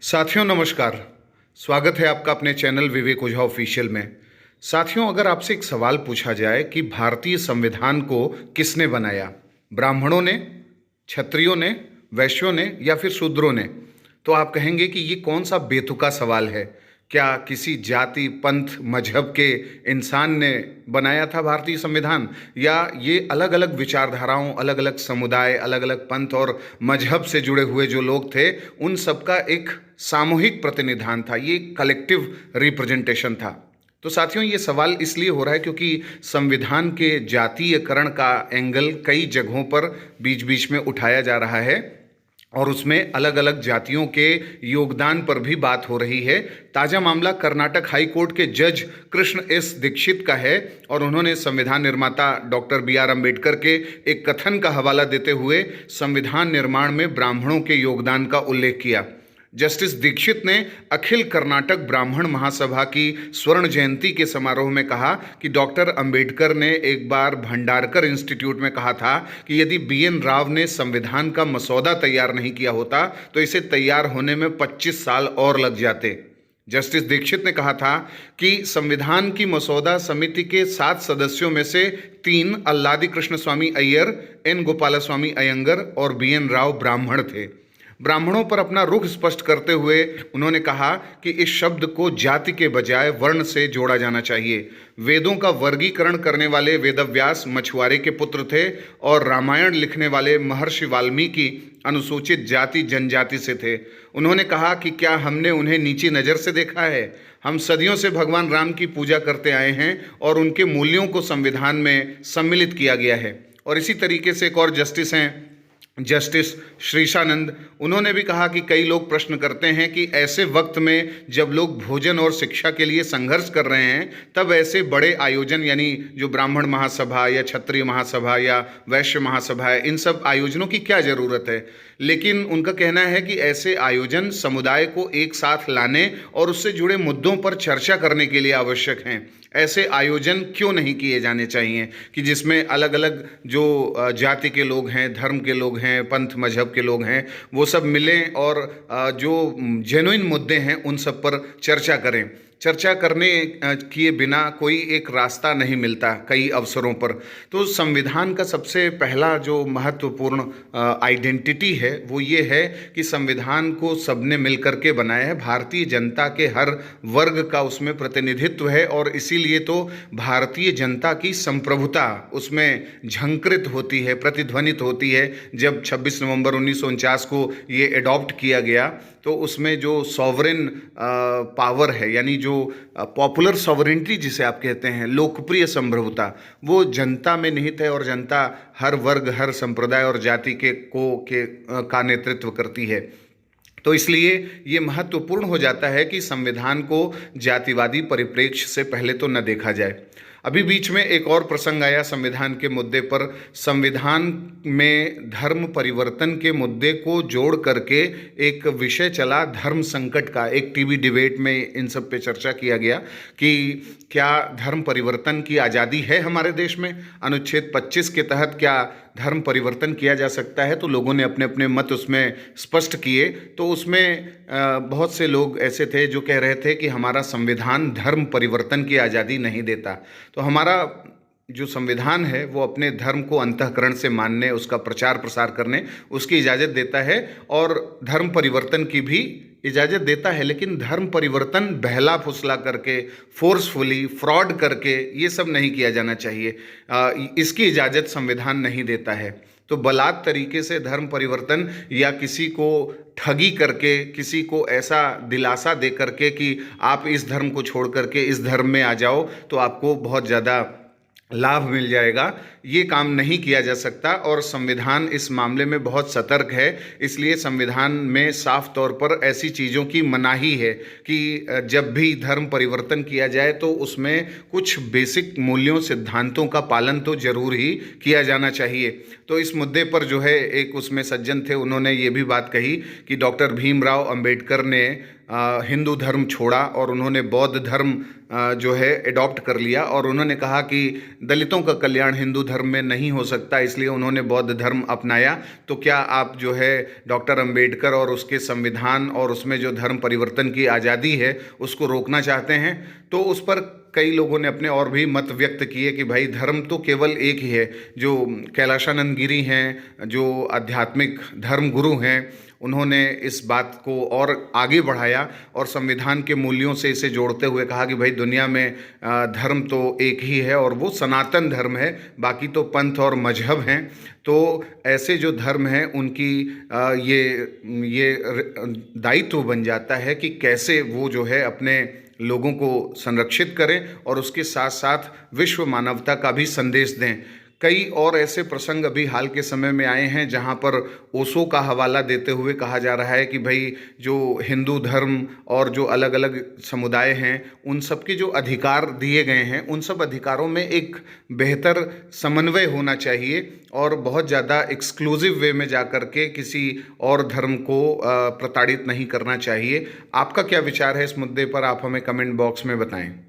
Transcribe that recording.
साथियों नमस्कार। स्वागत है आपका अपने चैनल विवेक ओझा ऑफिशियल में। साथियों, अगर आपसे एक सवाल पूछा जाए कि भारतीय संविधान को किसने बनाया, ब्राह्मणों ने, क्षत्रियों ने, वैश्यों ने या फिर शूद्रों ने, तो आप कहेंगे कि ये कौन सा बेतुका सवाल है। क्या किसी जाति, पंथ, मजहब के इंसान ने बनाया था भारतीय संविधान, या ये अलग अलग विचारधाराओं, अलग अलग समुदाय, अलग अलग पंथ और मजहब से जुड़े हुए जो लोग थे उन सबका एक सामूहिक प्रतिनिधान था, ये कलेक्टिव रिप्रेजेंटेशन था। तो साथियों, ये सवाल इसलिए हो रहा है क्योंकि संविधान के जातीयकरण का एंगल कई जगहों पर बीच बीच में उठाया जा रहा है और उसमें अलग अलग जातियों के योगदान पर भी बात हो रही है। ताज़ा मामला कर्नाटक हाई कोर्ट के जज कृष्ण एस दीक्षित का है और उन्होंने संविधान निर्माता डॉक्टर B.R. अम्बेडकर के एक कथन का हवाला देते हुए संविधान निर्माण में ब्राह्मणों के योगदान का उल्लेख किया। जस्टिस दीक्षित ने अखिल कर्नाटक ब्राह्मण महासभा की स्वर्ण जयंती के समारोह में कहा कि डॉक्टर अंबेडकर ने एक बार भंडारकर इंस्टीट्यूट में कहा था कि यदि B.N. राव ने संविधान का मसौदा तैयार नहीं किया होता तो इसे तैयार होने में 25 साल और लग जाते। जस्टिस दीक्षित ने कहा था कि संविधान की मसौदा समिति के 7 सदस्यों में से 3 अल्लादी कृष्ण स्वामी अय्यर, N. गोपालस्वामी अयंगर और B.N. राव ब्राह्मण थे। ब्राह्मणों पर अपना रुख स्पष्ट करते हुए उन्होंने कहा कि इस शब्द को जाति के बजाय वर्ण से जोड़ा जाना चाहिए। वेदों का वर्गीकरण करने वाले वेदव्यास मछुआरे के पुत्र थे और रामायण लिखने वाले महर्षि वाल्मीकि अनुसूचित जाति जनजाति से थे। उन्होंने कहा कि क्या हमने उन्हें नीची नज़र से देखा है? हम सदियों से भगवान राम की पूजा करते आए हैं और उनके मूल्यों को संविधान में सम्मिलित किया गया है। और इसी तरीके से एक और जस्टिस हैं, जस्टिस श्रीशानंद। उन्होंने भी कहा कि कई लोग प्रश्न करते हैं कि ऐसे वक्त में जब लोग भोजन और शिक्षा के लिए संघर्ष कर रहे हैं तब ऐसे बड़े आयोजन, यानी जो ब्राह्मण महासभा या क्षत्रिय महासभा या वैश्य महासभा है, इन सब आयोजनों की क्या ज़रूरत है। लेकिन उनका कहना है कि ऐसे आयोजन समुदाय को एक साथ लाने और उससे जुड़े मुद्दों पर चर्चा करने के लिए आवश्यक हैं। ऐसे आयोजन क्यों नहीं किए जाने चाहिए कि जिसमें अलग अलग जो जाति के लोग हैं, धर्म के लोग हैं, पंथ मजहब के लोग हैं, वो सब मिलें और जो जेन्युइन मुद्दे हैं उन सब पर चर्चा करें। चर्चा करने किए बिना कोई एक रास्ता नहीं मिलता कई अवसरों पर। तो संविधान का सबसे पहला जो महत्वपूर्ण आइडेंटिटी है वो ये है कि संविधान को सबने मिलकर के बनाया है। भारतीय जनता के हर वर्ग का उसमें प्रतिनिधित्व है और इसीलिए तो भारतीय जनता की संप्रभुता उसमें झंकृत होती है, प्रतिध्वनित होती है। जब 26 नवंबर 1949 को ये एडॉप्ट किया गया तो उसमें जो सॉवरेन पावर है, यानी जो पॉपुलर सॉवरेंटी जिसे आप कहते हैं, लोकप्रिय संप्रभुता, वो जनता में निहित है और जनता हर वर्ग, हर संप्रदाय और जाति का नेतृत्व करती है। तो इसलिए ये महत्वपूर्ण हो जाता है कि संविधान को जातिवादी परिप्रेक्ष्य से पहले तो न देखा जाए। अभी बीच में एक और प्रसंग आया संविधान के मुद्दे पर। संविधान में धर्म परिवर्तन के मुद्दे को जोड़ करके एक विषय चला धर्म संकट का। एक टीवी डिबेट में इन सब पे चर्चा किया गया कि क्या धर्म परिवर्तन की आज़ादी है हमारे देश में, अनुच्छेद 25 के तहत क्या धर्म परिवर्तन किया जा सकता है। तो लोगों ने अपने अपने मत उसमें स्पष्ट किए। तो उसमें बहुत से लोग ऐसे थे जो कह रहे थे कि हमारा संविधान धर्म परिवर्तन की आज़ादी नहीं देता। तो हमारा जो संविधान है वो अपने धर्म को अंतःकरण से मानने, उसका प्रचार प्रसार करने, उसकी इजाज़त देता है और धर्म परिवर्तन की भी इजाज़त देता है। लेकिन धर्म परिवर्तन बहला फुसला करके, फोर्सफुली, फ्रॉड करके ये सब नहीं किया जाना चाहिए। इसकी इजाज़त संविधान नहीं देता है। तो बलात् तरीके से धर्म परिवर्तन या किसी को ठगी करके, किसी को ऐसा दिलासा दे करके कि आप इस धर्म को छोड़ करके इस धर्म में आ जाओ तो आपको बहुत ज़्यादा लाभ मिल जाएगा, ये काम नहीं किया जा सकता। और संविधान इस मामले में बहुत सतर्क है। इसलिए संविधान में साफ तौर पर ऐसी चीज़ों की मनाही है कि जब भी धर्म परिवर्तन किया जाए तो उसमें कुछ बेसिक मूल्यों, सिद्धांतों का पालन तो जरूर ही किया जाना चाहिए। तो इस मुद्दे पर जो है एक उसमें सज्जन थे, उन्होंने ये भी बात कही कि डॉक्टर भीमराव अंबेडकर ने हिंदू धर्म छोड़ा और उन्होंने बौद्ध धर्म जो है एडॉप्ट कर लिया, और उन्होंने कहा कि दलितों का कल्याण हिंदू धर्म में नहीं हो सकता, इसलिए उन्होंने बौद्ध धर्म अपनाया। तो क्या आप जो है डॉक्टर अंबेडकर और उसके संविधान और उसमें जो धर्म परिवर्तन की आज़ादी है उसको रोकना चाहते हैं? तो उस पर कई लोगों ने अपने और भी मत व्यक्त किए कि भाई धर्म तो केवल एक ही है। जो कैलाशानंद गिरी हैं, जो आध्यात्मिक धर्म गुरु हैं, उन्होंने इस बात को और आगे बढ़ाया और संविधान के मूल्यों से इसे जोड़ते हुए कहा कि भाई दुनिया में धर्म तो एक ही है और वो सनातन धर्म है, बाकी तो पंथ और मजहब हैं। तो ऐसे जो धर्म हैं उनकी ये दायित्व बन जाता है कि कैसे वो जो है अपने लोगों को संरक्षित करें और उसके साथ साथ विश्व मानवता का भी संदेश दें। कई और ऐसे प्रसंग अभी हाल के समय में आए हैं जहां पर ओशो का हवाला देते हुए कहा जा रहा है कि भाई जो हिंदू धर्म और जो अलग अलग समुदाय हैं उन सब के जो अधिकार दिए गए हैं उन सब अधिकारों में एक बेहतर समन्वय होना चाहिए और बहुत ज़्यादा एक्सक्लूसिव वे में जा कर के किसी और धर्म को प्रताड़ित नहीं करना चाहिए। आपका क्या विचार है इस मुद्दे पर? आप हमें कमेंट बॉक्स में बताएं।